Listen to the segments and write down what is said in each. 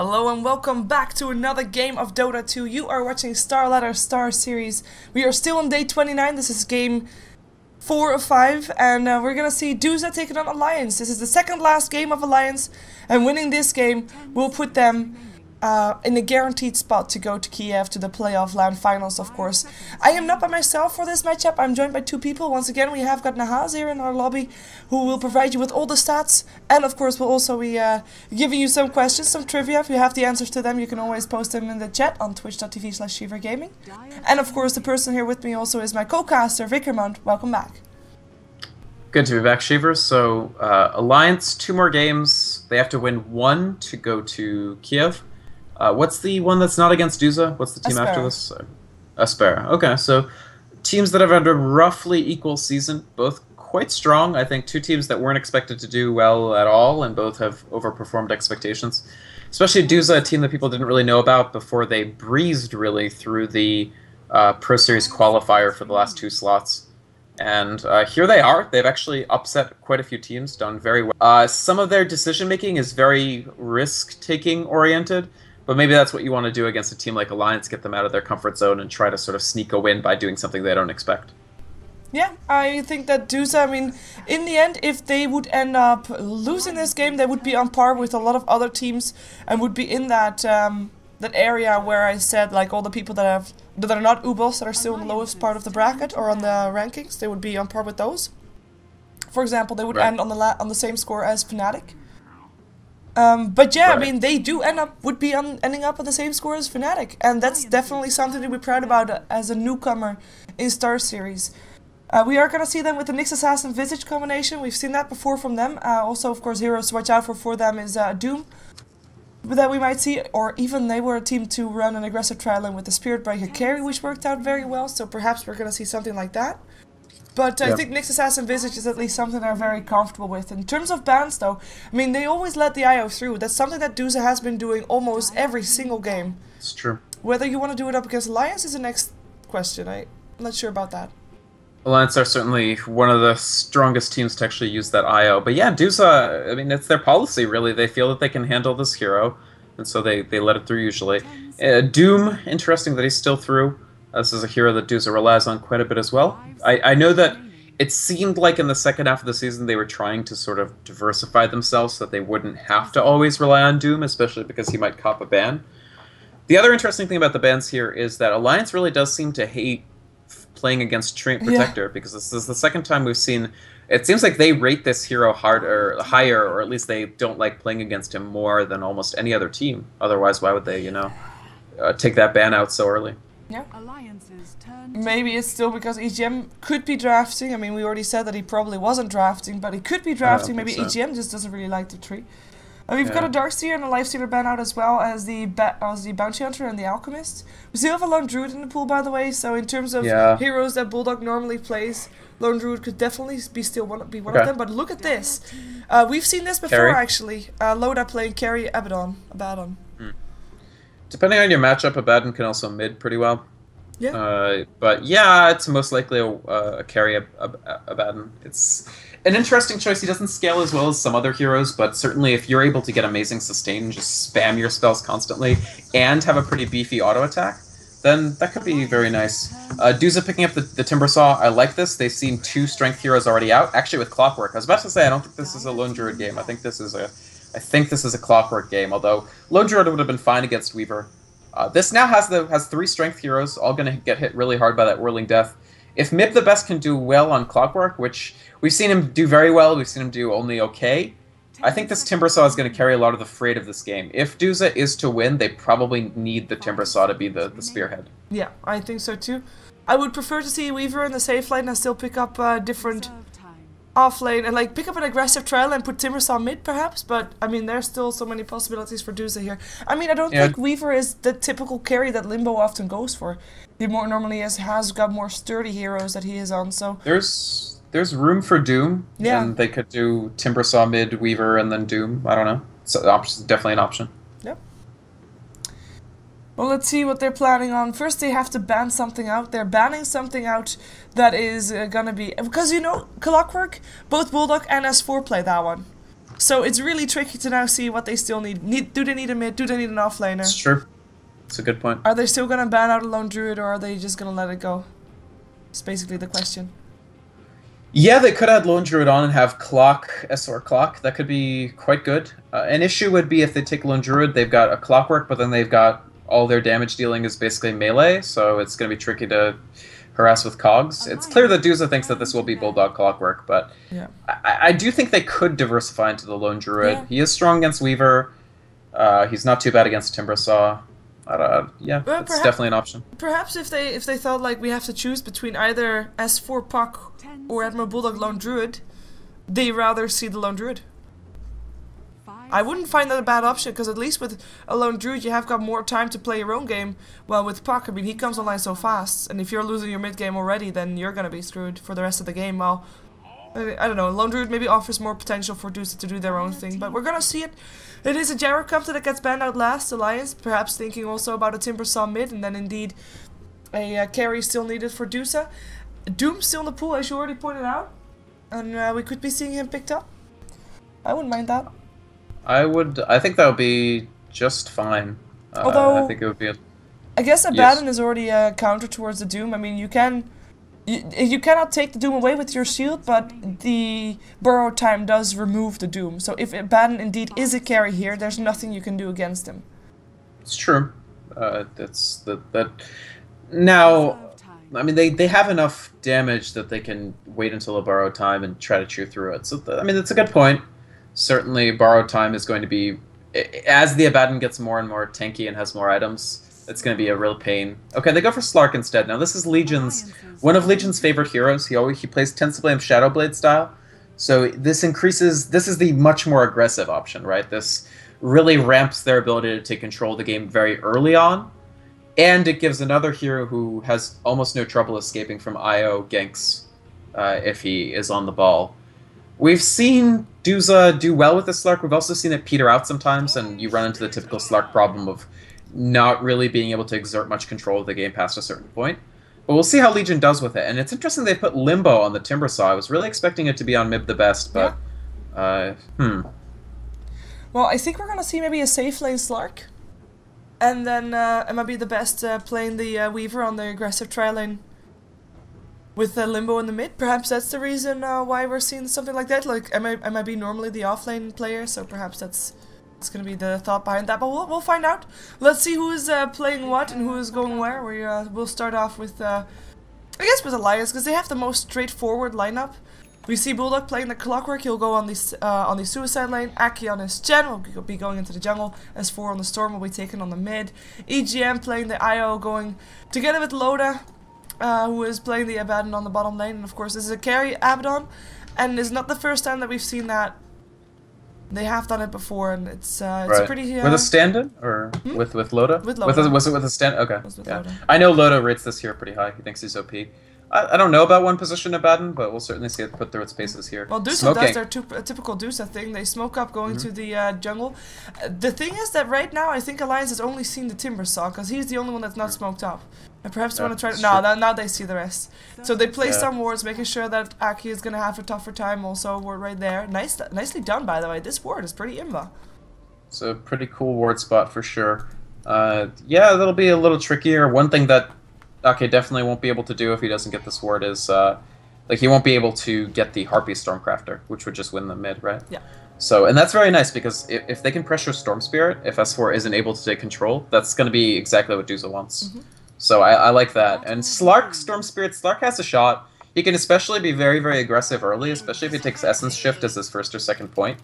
Hello and welcome back to another game of Dota 2. You are watching StarSeries. We are still on day 29. This is game 4 of 5, and we're gonna see Duza taking on Alliance. This is the second last game of Alliance, and winning this game will put them in a guaranteed spot to go to Kiev to the playoff land finals, of course. I am not by myself for this matchup. I'm joined by two people. Once again, we have got Nahaz here in our lobby, who will provide you with all the stats, and of course, we'll also be giving you some questions, some trivia. If you have the answers to them, you can always post them in the chat on twitch.tv/ShiverGaming. And of course, the person here with me also is my co-caster, Vickermont. Welcome back. Good to be back, Shiver. So, Alliance, 2 more games. They have to win 1 to go to Kiev. What's the one that's not against Duza? What's the team after this? Aspera. Okay, so teams that have had a roughly equal season, both quite strong. I think 2 teams that weren't expected to do well at all, and both have overperformed expectations. Especially Duza, a team that people didn't really know about before they breezed really through the Pro Series qualifier for the last 2 slots. And here they are. They've actually upset quite a few teams, done very well. Some of their decision-making is very risk-taking oriented. But maybe that's what you want to do against a team like Alliance, get them out of their comfort zone and try to sort of sneak a win by doing something they don't expect. Yeah, I think that Duza, I mean, in the end, if they would end up losing this game, they would be on par with a lot of other teams and would be in that that area where I said, like, all the people that are not Ubos, that are still in the lowest part of the bracket or on the rankings, they would be on par with those. For example, they would end on the same score as Fnatic. But yeah, I mean, they do would be ending up on the same score as Fnatic, and that's definitely something to be proud about as a newcomer in StarSeries. We are gonna see them with the Nyx Assassin Visage combination. We've seen that before from them. Also, of course, heroes to watch out for them is Doom, that we might see, or even they were a team to run an aggressive trial with the Spirit Breaker carry, which worked out very well. So perhaps we're gonna see something like that. But I think Nyx Assassin Visage is at least something they're very comfortable with. In terms of bans, though, I mean, they always let the IO through. That's something that Duza has been doing almost every single game. It's true. Whether you want to do it up against Alliance is the next question. I'm not sure about that. Alliance are certainly one of the strongest teams to actually use that IO. But yeah, Duza, I mean, it's their policy, really. They feel that they can handle this hero, and so they let it through usually. Doom, interesting that he's still through. This is a hero that Duza relies on quite a bit as well. I know that it seemed like in the second half of the season they were trying to sort of diversify themselves so that they wouldn't have to always rely on Doom, especially because he might cop a ban. The other interesting thing about the bans here is that Alliance really does seem to hate playing against Treant Protector, because this is the second time we've seen... It seems like they rate this hero higher, or at least they don't like playing against him more than almost any other team. Otherwise, why would they, you know, take that ban out so early? Yeah. Maybe it's still because EGM could be drafting. I mean, we already said that he probably wasn't drafting, but he could be drafting. Maybe EGM just doesn't really like the tree. We've got a Darkseer and a Lifestealer ban out, as well as the Bounty Hunter and the Alchemist. We still have a Lone Druid in the pool, by the way, so in terms of heroes that Bulldog normally plays, Lone Druid could definitely be one of them. But look at this. We've seen this before, actually. Loda playing carry Abaddon. Depending on your matchup, Abaddon can also mid pretty well. Yeah. But yeah, it's most likely a carry Abaddon. It's an interesting choice. He doesn't scale as well as some other heroes, but certainly if you're able to get amazing sustain and just spam your spells constantly and have a pretty beefy auto attack, then that could be very nice. Duza picking up the Timber Saw, I like this. They've seen 2 strength heroes already out, actually with Clockwork. I was about to say, I don't think this is a Lone Druid game. I think this is a Clockwork game, although Lone Druid would have been fine against Weaver. This now has 3 strength heroes, all going to get hit really hard by that Whirling Death. If Mib the Best can do well on Clockwork, which we've seen him do very well, we've seen him do only okay, I think this Timber Saw is going to carry a lot of the freight of this game. If Duza is to win, they probably need the Timber Saw to be the spearhead. Yeah, I think so too. I would prefer to see Weaver in the safe lane and still pick up different off lane and like pick up an aggressive trial and put Timbersaw mid perhaps, but I mean there's still so many possibilities for Duza here. I mean I don't think Weaver is the typical carry that Limbo often goes for. He normally has got more sturdy heroes that he is on, so there's room for Doom, and they could do Timbersaw mid, Weaver, and then Doom. I don't know. So definitely an option. Yep. Well, let's see what they're planning on. First, they have to ban something out. They're banning something out that is gonna be... Because, you know, Clockwork, both Bulldog and S4 play that one. So it's really tricky to now see what they still need. Do they need a mid? Do they need an offlaner? It's true. It's a good point. Are they still gonna ban out a lone druid, or are they just gonna let it go? It's basically the question. Yeah, they could add Lone Druid on and have Clock, SR Clock. That could be quite good. An issue would be if they take Lone Druid, they've got a Clockwork, but then they've got all their damage dealing is basically melee, so it's going to be tricky to harass with cogs. It's clear that Duza thinks that this will be Bulldog Clockwork, but yeah. I do think they could diversify into the Lone Druid. Yeah. He is strong against Weaver. He's not too bad against Timbersaw. Yeah, well, it's definitely an option. Perhaps if they thought like we have to choose between either S4 Puck or Admiral Bulldog Lone Druid, they rather see the Lone Druid. I wouldn't find that a bad option, because at least with a Lone Druid you have got more time to play your own game. Well, with Puck, I mean, he comes online so fast, and if you're losing your mid game already, then you're gonna be screwed for the rest of the game. Well, I don't know, Lone Druid maybe offers more potential for Duza to do their own thing, but we're gonna see it. It is a Gyrocopter that gets banned out last, Alliance, perhaps thinking also about a Timbersaw mid, and then indeed a carry still needed for Duza. Doom still in the pool, as you already pointed out, and we could be seeing him picked up. I wouldn't mind that. I think that would be just fine. Although, I think it would be I guess Abaddon is already a counter towards the Doom. I mean, you cannot take the Doom away with your shield, but the burrow time does remove the Doom. So if Abaddon indeed is a carry here, there's nothing you can do against him. It's true. Now, I mean, they have enough damage that they can wait until a borrow time and try to chew through it. So, I mean, that's a good point. Certainly, borrow time is going to be, as the Abaddon gets more and more tanky and has more items, it's going to be a real pain. Okay, they go for Slark instead. Now, this is one of Legion's favorite heroes. He tends to play him Shadowblade style. So this is the much more aggressive option, right? This really ramps their ability to take control of the game very early on. And it gives another hero who has almost no trouble escaping from IO ganks if he is on the ball. We've seen Duza do well with the Slark. We've also seen it peter out sometimes, and you run into the typical Slark problem of not really being able to exert much control of the game past a certain point. But we'll see how Legion does with it. And it's interesting they put Limbo on the Timbersaw. I was really expecting it to be on Mib the best, but... Well, I think we're going to see maybe a safe lane Slark. And then MIB the best playing the Weaver on the aggressive tri lane with Limbo in the mid. Perhaps that's the reason why we're seeing something like that. Like, MIB normally the offlane player, so perhaps that's going to be the thought behind that. But we'll find out. Let's see who is playing what and who is going where. We'll start off with, I guess with Alliance, because they have the most straightforward lineup. We see Bulldog playing the Clockwork. He'll go on the Suicide lane. Aki on his Gen will be going into the jungle. S4 on the Storm will be taken on the mid. EGM playing the IO, going together with Loda, who is playing the Abaddon on the bottom lane. And of course, this is a carry Abaddon, and it's not the first time that we've seen that. They have done it before, and it's right. Pretty. With a stand-in or with Loda? With Loda. Was it with a stand? Okay. Yeah. Loda. I know Loda rates this hero pretty high. He thinks he's OP. I don't know about one position Abaddon, but we'll certainly see it put through its paces here. Well, Duza does their typical Duza thing. They smoke up going to the jungle. The thing is that right now, I think Alliance has only seen the Timbersaw, because he's the only one that's not smoked up. And perhaps they want to try to... No, now they see the rest. So they play some wards, making sure that Aki is going to have a tougher time. Also, a ward right there. Nicely done, by the way. This ward is pretty imba. It's a pretty cool ward spot for sure. Yeah, that'll be a little trickier. One thing that Ake definitely won't be able to do if he doesn't get this ward is, like, he won't be able to get the Harpy Stormcrafter, which would just win the mid, right? Yeah. So, and that's very nice, because if they can pressure Storm Spirit, if S4 isn't able to take control, that's going to be exactly what Duza wants. So I like that. And Slark, Storm Spirit, Slark has a shot. He can especially be very, very aggressive early, especially if he takes Essence Shift as his first or second point.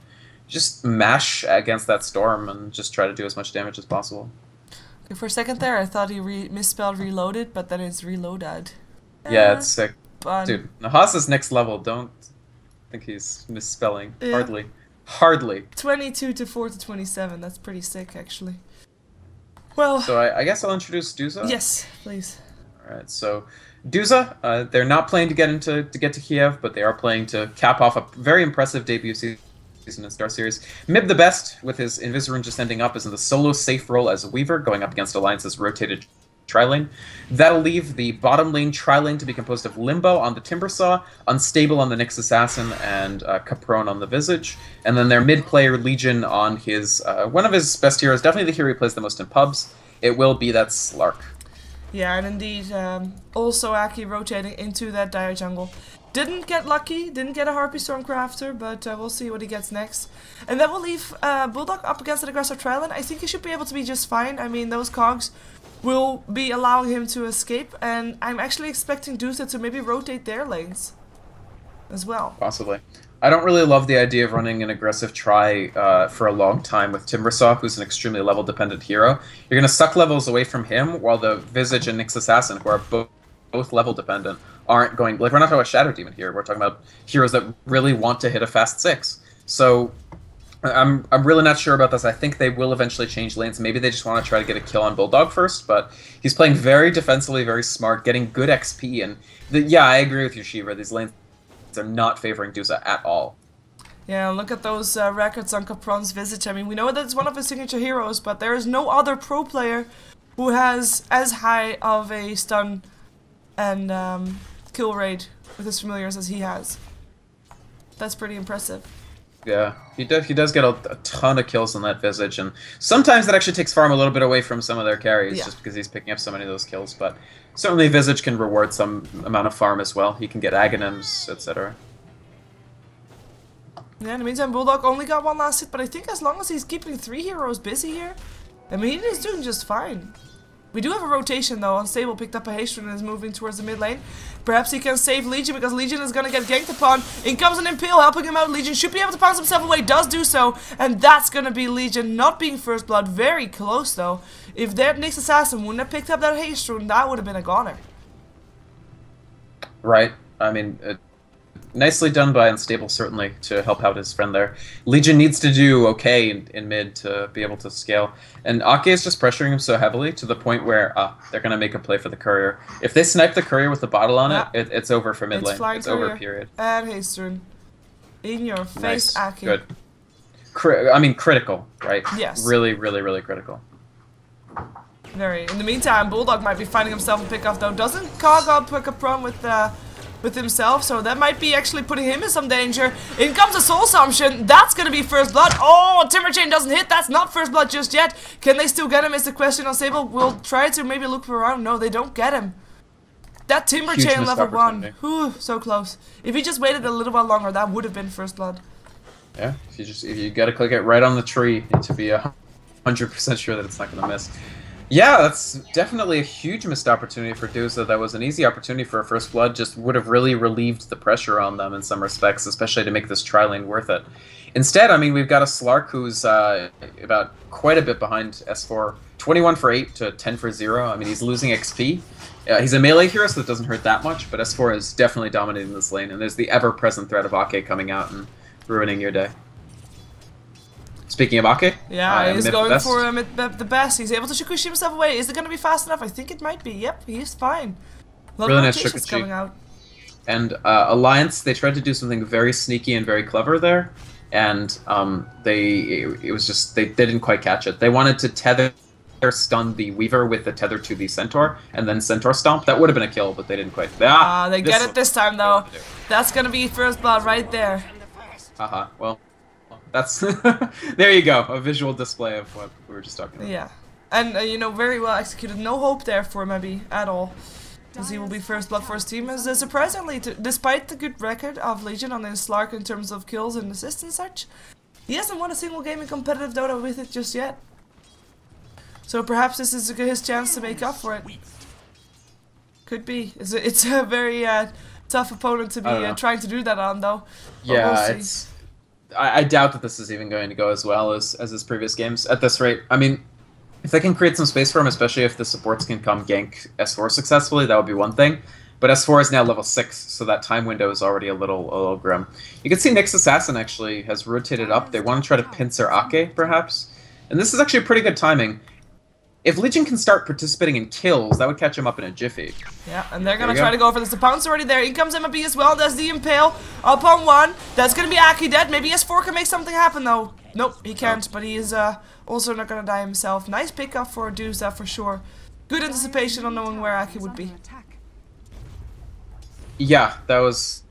Just mash against that Storm and just try to do as much damage as possible. Okay, for a second there, I thought he misspelled reloaded, but then it's reloaded. Yeah, it's sick. Fun. Dude, Nahas is next level. Don't think he's misspelling. Yeah. Hardly. 22 to 4 to 27. That's pretty sick, actually. Well, so I guess I'll introduce Duza. Yes, please. All right, so Duza, they're not playing to get to Kiev, but they are playing to cap off a very impressive debut season in StarSeries. Mib the best, with his Invisirun just ending up, is in the solo safe role as a Weaver, going up against Alliance's rotated tri-lane. That'll leave the bottom lane tri-lane to be composed of Limbo on the Timbersaw, Unstable on the Nyx Assassin, and Caprone on the Visage. And then their mid-player Legion on his one of his best heroes, definitely the hero he plays the most in pubs. It will be that Slark. Yeah, and indeed, also Aki rotating into that Dire Jungle. Didn't get lucky, didn't get a Harpy Stormcrafter, but we'll see what he gets next. And that will leave Bulldog up against an aggressive tri-lane. I think he should be able to be just fine. I mean, those cogs will be allowing him to escape, and I'm actually expecting Duza to maybe rotate their lanes as well. Possibly. I don't really love the idea of running an aggressive try for a long time with Timbersaw, who's an extremely level-dependent hero. You're going to suck levels away from him, while the Visage and Nyx Assassin, who are both level-dependent, aren't going... Like, we're not talking about Shadow Demon here. We're talking about heroes that really want to hit a fast 6. So I'm really not sure about this. I think they will eventually change lanes. Maybe they just want to try to get a kill on Bulldog first, but he's playing very defensively, very smart, getting good XP, and yeah, I agree with you, Shiva. These lanes are not favoring Duza at all. Yeah, look at those records on Caprone's Visage. I mean, we know that it's one of his signature heroes, but there is no other pro player who has as high of a stun and kill rate with his familiars as he has. That's pretty impressive. Yeah, he does get a ton of kills on that Visage, and sometimes that actually takes Farm a little bit away from some of their carries, just because he's picking up so many of those kills, but certainly Visage can reward some amount of farm as well. He can get Aghanims, etc. Yeah, in the meantime, Bulldog only got one last hit, but I think as long as he's keeping 3 heroes busy here, I mean, he's doing just fine. We do have a rotation though. Unstable picked up a haste and is moving towards the mid lane. Perhaps he can save Legion because Legion is going to get ganked upon. In comes an Impale helping him out. Legion should be able to bounce himself away. Does do so. And that's going to be Legion not being first blood. Very close though. If that Nyx Assassin wouldn't have picked up that haste rune, that would have been a goner. Right. I mean, nicely done by Unstable, certainly, to help out his friend there. Legion needs to do okay in mid to be able to scale. And Ake is just pressuring him so heavily to the point where they're going to make a play for the courier. If they snipe the courier with the bottle on it's over for mid lane. It's over, period. And haste rune. In your face, nice. Ake. Good. I mean, critical, right? Yes. Really, really, really critical. Very. In the meantime, Bulldog might be finding himself a pick-off though. Doesn't cog up Caprone with himself, so that might be actually putting him in some danger. In comes a Soul Assumption. That's gonna be first blood. Oh, Timber Chain doesn't hit. That's not first blood just yet. Can they still get him is the question. Unstable will try to maybe look around. No, they don't get him. That Timber Chain level 1. Whew, so close. If he just waited a little while longer, that would have been first blood. Yeah, if you gotta click it right on the tree to be 100% sure that it's not gonna miss. Yeah, that's definitely a huge missed opportunity for Duza. That was an easy opportunity for a first blood, just would have really relieved the pressure on them in some respects, especially to make this tri-lane worth it. Instead, I mean, we've got a Slark who's about quite a bit behind S4. 21 for 8 to 10 for 0. I mean, he's losing XP. He's a melee hero, so it doesn't hurt that much, but S4 is definitely dominating this lane, and there's the ever-present threat of Ake coming out and ruining your day. Speaking of Ake, yeah, he's going for the best. He's able to Shukushi himself away. Is it going to be fast enough? I think it might be. Yep, he's fine. Really nice Shukushi coming out. And Alliance, they tried to do something very sneaky and very clever there, and they didn't quite catch it. They wanted to tether stun the Weaver with the tether to the Centaur, and then Centaur stomp. That would have been a kill, but they didn't quite. They get it this time though. That's going to be first blood right there. Haha. Well. That's there you go, a visual display of what we were just talking about. Yeah, and you know, very well executed. No hope there for maybe at all, because he will be first blood for his team. As surprisingly, despite the good record of Legion on his Slark in terms of kills and assists and such, he hasn't won a single game in competitive Dota with it just yet. So perhaps this is his chance to make up for it. Could be. It's a very tough opponent to be trying to do that on, though. But yeah, we'll see. I doubt that this is even going to go as well as his previous games at this rate. I mean, if they can create some space for him, especially if the supports can come gank S4 successfully, that would be one thing. But S4 is now level 6, so that time window is already a little grim. You can see Nyx Assassin actually has rotated up. They want to try to pincer Ake, perhaps. And this is actually pretty good timing. If Legion can start participating in kills, that would catch him up in a jiffy. Yeah, and they're going to try to go for this. The pounce already there. In comes MB as well. Does the Impale up on 1. That's going to be Aki dead. Maybe S4 can make something happen, though. Nope, he can't, but he is also not going to die himself. Nice pickup for Duza, for sure. good anticipation on knowing where Aki would be. Yeah, that was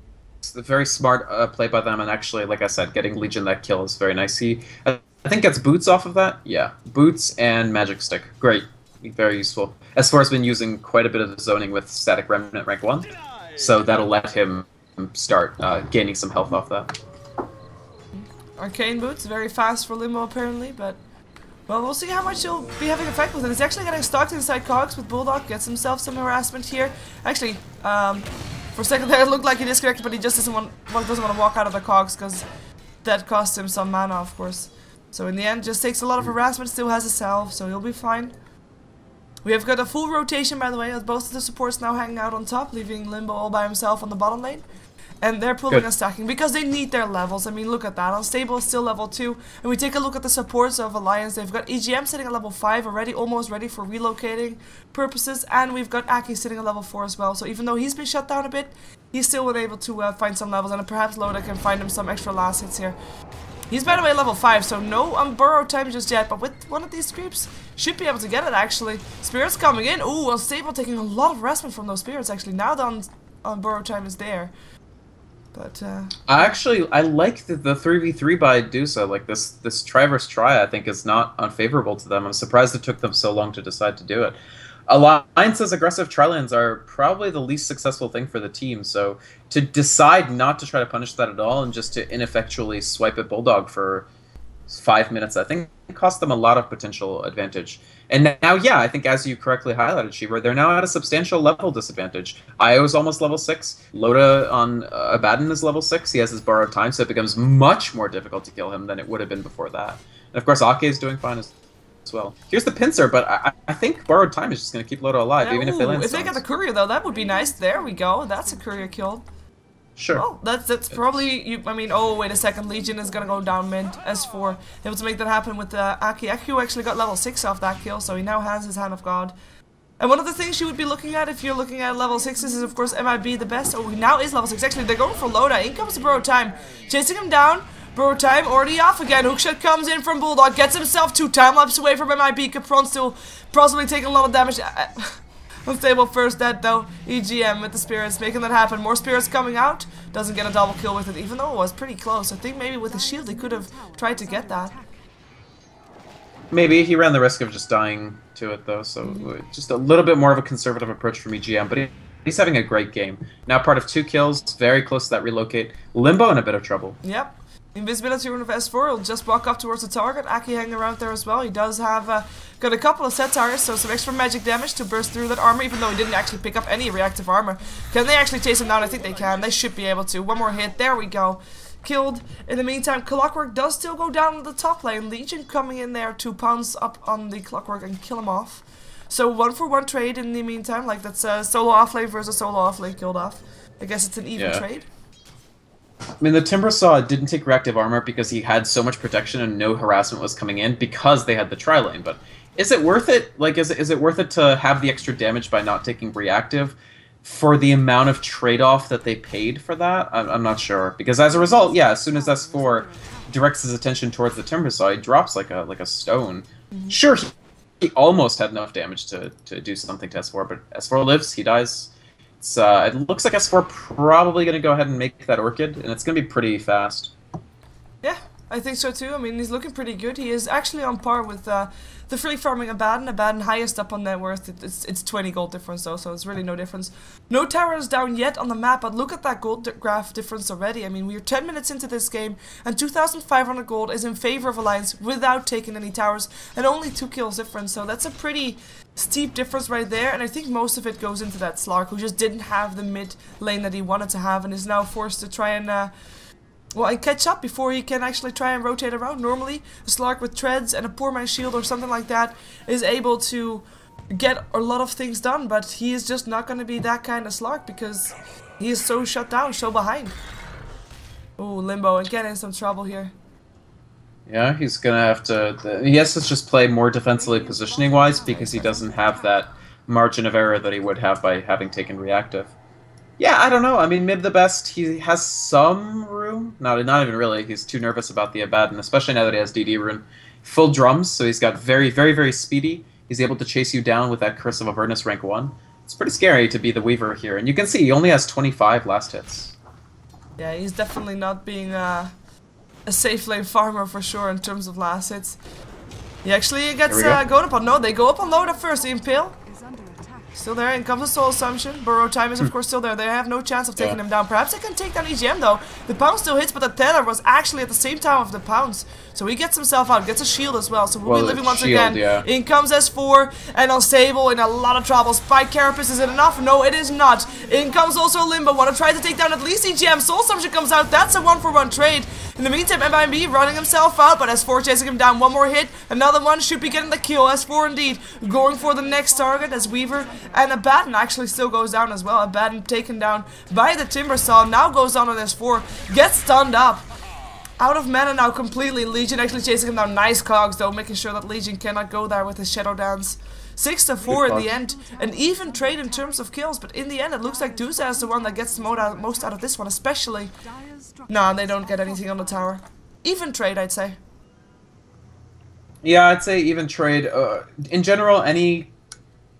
a very smart play by them, and actually, like I said, getting Legion that kill is very nice. I think gets boots off of that. Yeah, boots and magic stick. Great, very useful. S4 has been using quite a bit of zoning with static remnant rank 1, so that'll let him start gaining some health off that. Arcane boots, very fast for Limbo apparently, but well, we'll see how much he'll be having effect with it. He's actually getting stuck inside cogs with Bulldog, gets himself some harassment here. Actually, for a second there it looked like he disconnected, but he just doesn't want to walk out of the cogs because that costs him some mana, of course. So in the end, just takes a lot of harassment, still has a salve, so he'll be fine. We have got a full rotation, by the way, with both of the supports now hanging out on top, leaving Limbo all by himself on the bottom lane. And they're pulling and stacking because they need their levels. I mean, look at that. Unstable is still level 2. And we take a look at the supports of Alliance. They've got EGM sitting at level 5 already, almost ready for relocating purposes. And we've got Aki sitting at level 4 as well. So even though he's been shut down a bit, he's still been able to find some levels. And perhaps Loda can find him some extra last hits here. He's, by the way, level 5, so no burrow time just yet. But with one of these creeps, should be able to get it, actually. Spirits coming in. Ooh, Unstable taking a lot of harassment from those spirits, actually. Now the burrow time is there. But, I like the 3v3 by Duza. Like, this try versus try, I think, is not unfavorable to them. I'm surprised it took them so long to decide to do it. Alliance's aggressive tri-lanes are probably the least successful thing for the team, so to decide not to try to punish that at all and just to ineffectually swipe at Bulldog for 5 minutes, I think it cost them a lot of potential advantage. And now, yeah, I think as you correctly highlighted, Shiva, they're now at a substantial level disadvantage. Io is almost level 6. Loda on Abaddon is level 6. He has his borrowed time, so it becomes much more difficult to kill him than it would have been before that. And of course, Ake is doing fine as well. Here's the pincer, but I think borrowed time is just going to keep Loda alive, even if they land If they get the courier, though, that would be nice. There we go. That's a courier killed. Sure. Well, that's probably, I mean, oh, wait a second. Legion is going to go down mid. S4 able to make that happen with Aki. Aki actually got level 6 off that kill, so he now has his Hand of God. And one of the things you would be looking at if you're looking at level 6s is, of course, MIB the best. Oh, he now is level 6. Actually, they're going for Loda. In comes the borrowed time. Chasing him down. Borrowed time already off again. Hookshot comes in from Bulldog. Gets himself 2 time lapse away from MIB. Capron still possibly taking a lot of damage. Unstable first dead though. EGM with the spirits making that happen. More spirits coming out. Doesn't get a double kill with it, even though it was pretty close. I think maybe with the shield he could have tried to get that. Maybe he ran the risk of just dying to it though, so just a little bit more of a conservative approach from EGM, but he's having a great game. Now part of 2 kills, very close to that relocate. Limbo in a bit of trouble. Yep. Invisibility rune of S4, he'll just walk up towards the target. Aki hanging around there as well. He does have got a couple of set targets, so some extra magic damage to burst through that armor, even though he didn't actually pick up any reactive armor. Can they actually chase him down? I think they can. They should be able to. One more hit. There we go. Killed. In the meantime, Clockwork does still go down the top lane. Legion coming in there to pounce up on the Clockwork and kill him off. So 1-for-1 trade in the meantime. Like that's solo off lane versus solo off lane killed off. I guess it's an even trade. I mean, the Timbersaw didn't take reactive armor because he had so much protection and no harassment was coming in because they had the tri-lane, but is it worth it? Like, is it worth it to have the extra damage by not taking reactive for the amount of trade-off that they paid for that? I'm not sure, because as a result, yeah, as soon as S4 directs his attention towards the Timbersaw, he drops like a stone. Sure, he almost had enough damage to do something to S4, but S4 lives, he dies. It looks like S4 probably going to go ahead and make that Orchid, and it's going to be pretty fast. Yeah, I think so too. I mean, he's looking pretty good. He is actually on par with the free farming Abaddon. Abaddon highest up on net worth. It's 20 gold difference though, so it's really no difference. No towers down yet on the map, but look at that gold graph difference already. I mean, we're 10 minutes into this game, and 2,500 gold is in favor of Alliance without taking any towers, and only 2 kills difference. So that's a pretty steep difference right there, and I think most of it goes into that Slark, who just didn't have the mid lane that he wanted to have, and is now forced to try and well, catch up before he can actually try and rotate around. Normally, a Slark with treads and a poor man's shield or something like that is able to get a lot of things done, but he is just not going to be that kind of Slark because he is so shut down, so behind. Oh, Limbo again in some trouble here. Yeah, he's gonna have to. He has to just play more defensively positioning-wise because he doesn't have that margin of error that he would have by having taken reactive. Yeah, I don't know. I mean, mid the best. He has some room. Not even really. He's too nervous about the Abaddon, especially now that he has DD rune. Full drums, so he's got very, very, very speedy. He's able to chase you down with that Curse of Avernus rank 1. It's pretty scary to be the Weaver here, and you can see he only has 25 last hits. Yeah, he's definitely not being a safe lane farmer for sure in terms of last hits. He actually gets going up on... No, they go up on load at first. The Impale. Still there. In comes the Soul Assumption. Burrow Time is of course still there. They have no chance of taking him down. Perhaps they can take down EGM though. The Pounce still hits, but the Tether was actually at the same time of the Pounce. So he gets himself out. Gets a shield as well. So we'll be living once again. Yeah. In comes S4 and Unstable in a lot of trouble. Spike Carapace, is it enough? No, it is not. In comes also Limbo. Want to try to take down at least EGM. Soul Assumption comes out. That's a 1-for-1 trade. In the meantime, MIB running himself out, but S4 chasing him down. One more hit. Another one should be getting the kill. S4 indeed going for the next target as Weaver and Abaddon actually still goes down as well. Abaddon taken down by the Timbersaw. Now goes on S4. Gets stunned up. Out of mana now completely. Legion actually chasing him down. Nice cogs though, making sure that Legion cannot go there with his Shadow Dance. 6-4 in the end. An even trade in terms of kills, but in the end it looks like Duza is the one that gets the most out of this one, especially. Nah, they don't get anything on the tower. Even trade, I'd say. Yeah, I'd say even trade. In general, any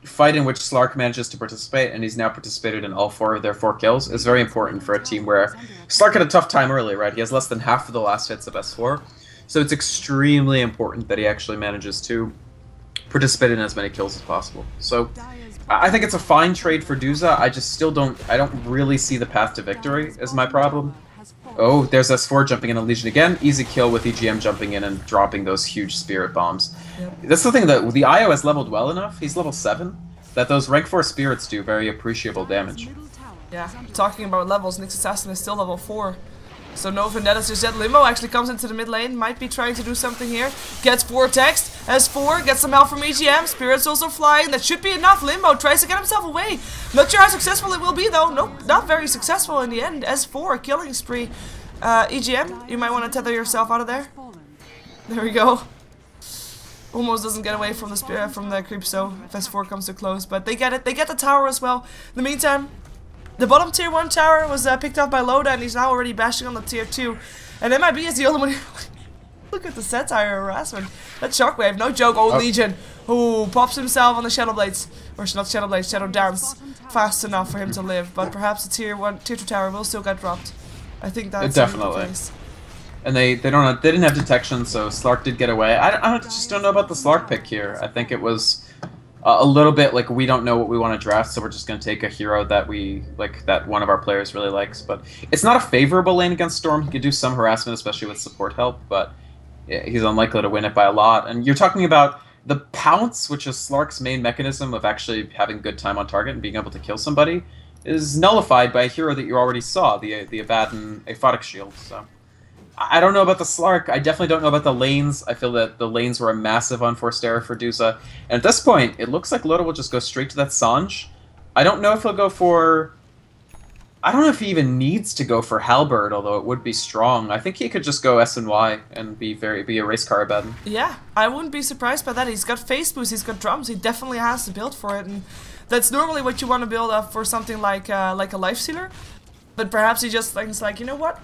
fight in which Slark manages to participate, and he's now participated in all 4 of their 4 kills, is very important for a team where Slark had a tough time early, right? He has less than half of the last hits of S4, so it's extremely important that he actually manages to participate in as many kills as possible. So I think it's a fine trade for Duza. I just still don't really see the path to victory is my problem. Oh, there's S4 jumping in on Legion again. Easy kill with EGM jumping in and dropping those huge spirit bombs. Yep. That's the thing, that the IO has leveled well enough, he's level 7, that those rank 4 spirits do very appreciable damage. Yeah, talking about levels, Nyx Assassin is still level 4. So no vendettas just yet. Limbo actually comes into the mid lane, might be trying to do something here. Gets 4 text, S4, gets some help from EGM, Spirit's also flying, that should be enough. Limbo tries to get himself away. Not sure how successful it will be though. Nope, not very successful in the end. S4, killing spree. EGM, you might want to tether yourself out of there. There we go. Almost doesn't get away from the spirit, from the creep, so if S4 comes too close, but they get it. They get the tower as well. In the meantime, the bottom tier 1 tower was picked up by Loda, and he's now already bashing on the tier 2. And MIB is the only one. Look at the satire harassment. That shockwave, no joke. Oh, Legion. Who pops himself on the Shadow Blades. Or not Shadow Blades, Shadow Dance. Fast enough for him to live. But perhaps the tier 2 tower will still get dropped. I think that's definitely the case. And they didn't have detection, so Slark did get away. I just don't know about the Slark pick here. I think it was a little bit like we don't know what we want to draft, so we're just going to take a hero that we like, that one of our players really likes. But it's not a favorable lane against Storm. He could do some harassment, especially with support help, but yeah, he's unlikely to win it by a lot. And you're talking about the Pounce, which is Slark's main mechanism of actually having good time on target and being able to kill somebody, is nullified by a hero that you already saw, the Abaddon Aphotic Shield. So I don't know about the Slark. I definitely don't know about the lanes. I feel that the lanes were a massive unforced error for Duza. And at this point, it looks like Loda will just go straight to that Sange. I don't know if he'll go for... I don't know if he even needs to go for Halberd, although it would be strong. I think he could just go S and Y and be a race car Abaddon. Yeah, I wouldn't be surprised by that. He's got face boost, he's got drums, he definitely has the build for it. And that's normally what you want to build up for something like a Life Stealer. But perhaps he just thinks like, you know what?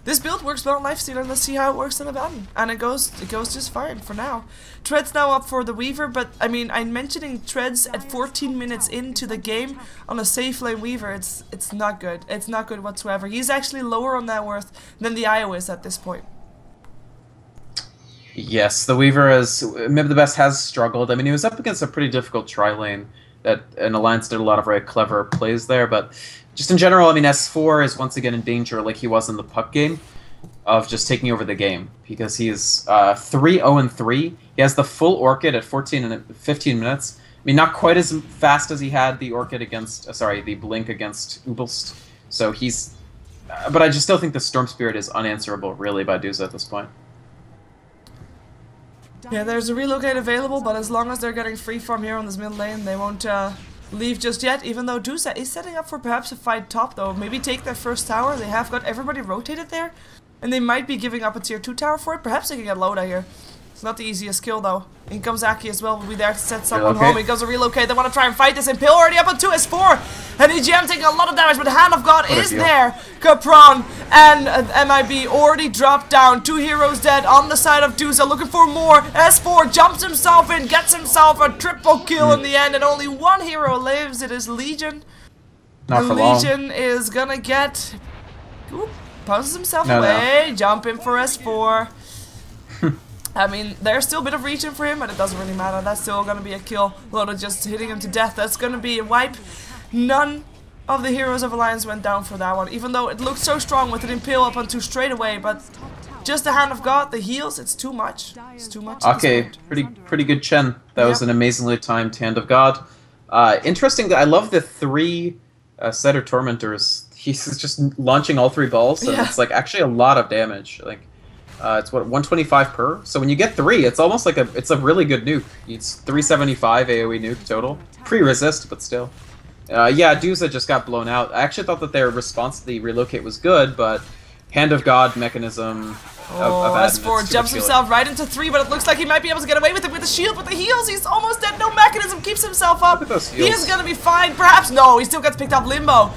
This build works well in Life Stealer, let's see how it works in Abaddon. And it goes just fine for now. Tread's now up for the Weaver, but I mean, I'm mentioning Treads at 14 minutes into the game on a safe lane Weaver. It's not good. It's not good whatsoever. He's actually lower on net worth than the IO is at this point. Yes, the Weaver is, maybe the best has struggled. I mean, he was up against a pretty difficult tri-lane that an Alliance did a lot of very clever plays there, but just in general, I mean, S4 is once again in danger, like he was in the puck game, of just taking over the game, because he is 3-0-3. He has the full Orchid at 14 and 15 minutes. I mean, not quite as fast as he had the Orchid against, the Blink against Ubelst. So he's, but I just still think the Storm Spirit is unanswerable, really, by Duza at this point. Yeah, there's a relocate available, but as long as they're getting free farm here on this mid lane, they won't leave just yet, even though Duza is setting up for perhaps a fight top though. Maybe take their first tower. They have got everybody rotated there, and they might be giving up a tier 2 tower for it. Perhaps they can get Loda here. Not the easiest kill though. In comes Aki as well, will be there to set someone home. He goes to relocate, they want to try and fight this. Impale already up on 2 S4. And EGM taking a lot of damage, but the Hand of God is there. Capron and MIB already dropped down. 2 heroes dead on the side of Duza, looking for more. S4 jumps himself in, gets himself a triple kill in the end, and only 1 hero lives. It is Legion. Not for Legion long. is gonna get... Punches himself away, jumping for S4. I mean, there's still a bit of reaching for him, but it doesn't really matter. That's still going to be a kill. Loda just hitting him to death. That's going to be a wipe. None of the heroes of Alliance went down for that one, even though it looked so strong with an Impale up on 2 straight away, but just the Hand of God, the heals, it's too much. It's too much. Okay, pretty good Chen. That was an amazingly timed Hand of God. Interesting that I love the 3 Setter Tormentors. He's just launching all 3 balls, and it's like actually a lot of damage. Like, it's what, 125 per. So when you get 3, it's almost like it's a really good nuke. It's 375 AOE nuke total, pre-resist, but still. Yeah, Duza just got blown out. I actually thought that their response to the relocate was good, but Hand of God mechanism. S4 jumps himself right into 3, but it looks like he might be able to get away with it with the shield, with the heals. He's almost dead. No mechanism keeps himself up. He is gonna be fine. Perhaps no. He still gets picked up. Limbo.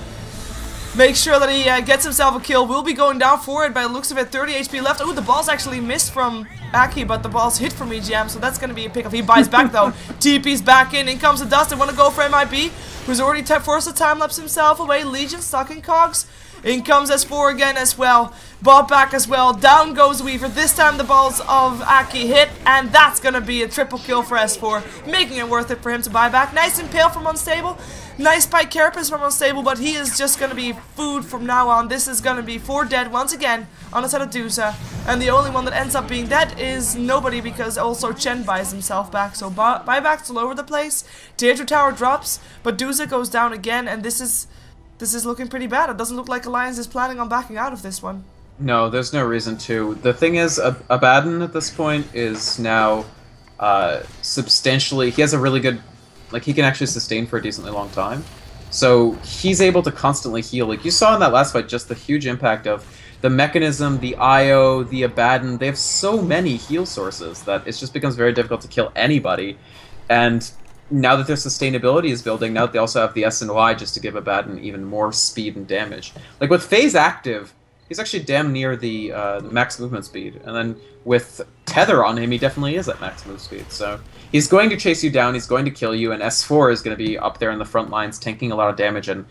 Make sure that he gets himself a kill. Will be going down for it by the looks of it. 30 HP left. Oh, the ball's actually missed from Aki, but the ball's hit from EGM, so that's going to be a pickup. He buys back though. TP's back in. In comes the Dust. They want to go for MIB, who's already forced to time-lapse himself away. Legion stuck in cogs. In comes S4 again as well. Bought back as well. Down goes Weaver. This time the balls of Aki hit, and that's going to be a triple kill for S4, making it worth it for him to buy back. Nice Impale from Unstable. Nice Pike Carapace from Unstable, but he is just going to be food from now on. This is going to be 4 dead once again on the side of Duza. And the only one that ends up being dead is nobody, because also Chen buys himself back. So buybacks all over the place. Tier 2 tower drops, but Duza goes down again, and this is looking pretty bad. It doesn't look like Alliance is planning on backing out of this one. No, there's no reason to. The thing is, Abaddon at this point is now substantially... He has a really good... Like, he can actually sustain for a decently long time. So, he's able to constantly heal. Like, you saw in that last fight just the huge impact of the mechanism, the IO, the Abaddon. They have so many heal sources that it just becomes very difficult to kill anybody. And now that their sustainability is building, now that they also have the S and Y just to give Abaddon even more speed and damage. Like, with Phase active, he's actually damn near the max movement speed. And then with Tether on him, he definitely is at max move speed. So he's going to chase you down, he's going to kill you, and S4 is going to be up there in the front lines, tanking a lot of damage and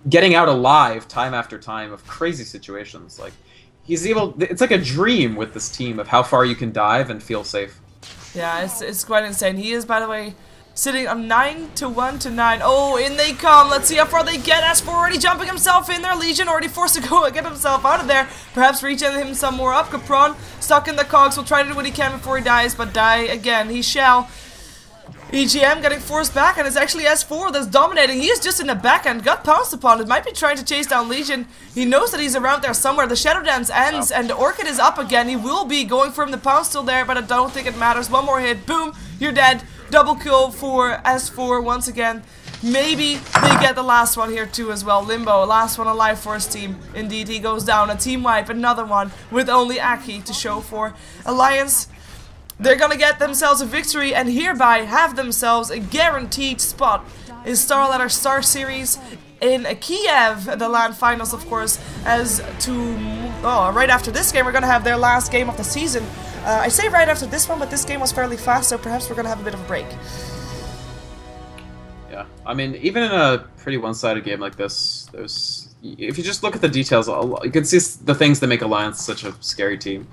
getting out alive time after time of crazy situations. Like, he's able... It's like a dream with this team of how far you can dive and feel safe. Yeah, it's quite insane. He is, by the way, sitting on 9 to 1 to 9. Oh, in they come. Let's see how far they get. S4 already jumping himself in there. Legion already forced to go and get himself out of there. Perhaps regen him some more up. Capron stuck in the cogs. Will try to do what he can before he dies, but die again. He shall. EGM getting forced back, and it's actually S4 that's dominating. He is just in the back end, got pounced upon. It might be trying to chase down Legion. He knows that he's around there somewhere. The Shadow Dance ends, and the Orchid is up again. He will be going for him. The pound's still there, but I don't think it matters. One more hit. Boom. You're dead. Double kill for S4 once again. Maybe they get the last one here too as well. Limbo, last one alive for his team. Indeed, he goes down. A team wipe, another one with only Aki to show for. Alliance, they're gonna get themselves a victory and hereby have themselves a guaranteed spot in StarSeries in Kiev, the LAN finals, of course. As to right after this game, we're gonna have their last game of the season. I say right after this one, but this game was fairly fast, so perhaps we're gonna have a bit of a break. Yeah, I mean, even in a pretty one-sided game like this, if you just look at the details, you can see the things that make Alliance such a scary team.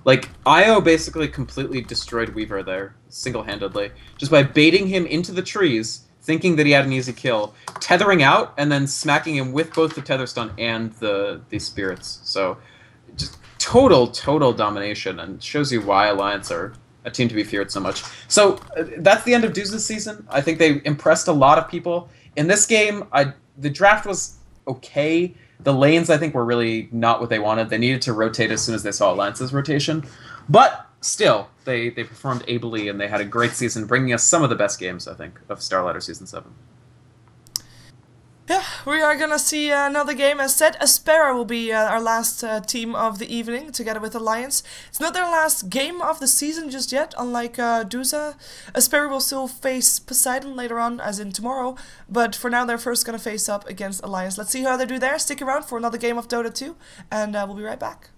Like, IO basically completely destroyed Weaver there, single-handedly, just by baiting him into the trees, thinking that he had an easy kill, tethering out, and then smacking him with both the tether stun and the spirits. So, just total domination, and shows you why Alliance are a team to be feared so much. So, that's the end of Duza's season. I think they impressed a lot of people. In this game, the draft was okay. The lanes, I think, were really not what they wanted. They needed to rotate as soon as they saw Alliance's rotation. But still, they performed ably, and they had a great season, bringing us some of the best games, I think, of Starlighter Season 7. Yeah, we are gonna see another game. As said, Aspera will be our last team of the evening, together with Alliance. It's not their last game of the season just yet, unlike Duza. Aspera will still face Poseidon later on, as in tomorrow, but for now they're first gonna face up against Alliance. Let's see how they do there. Stick around for another game of Dota 2, and we'll be right back.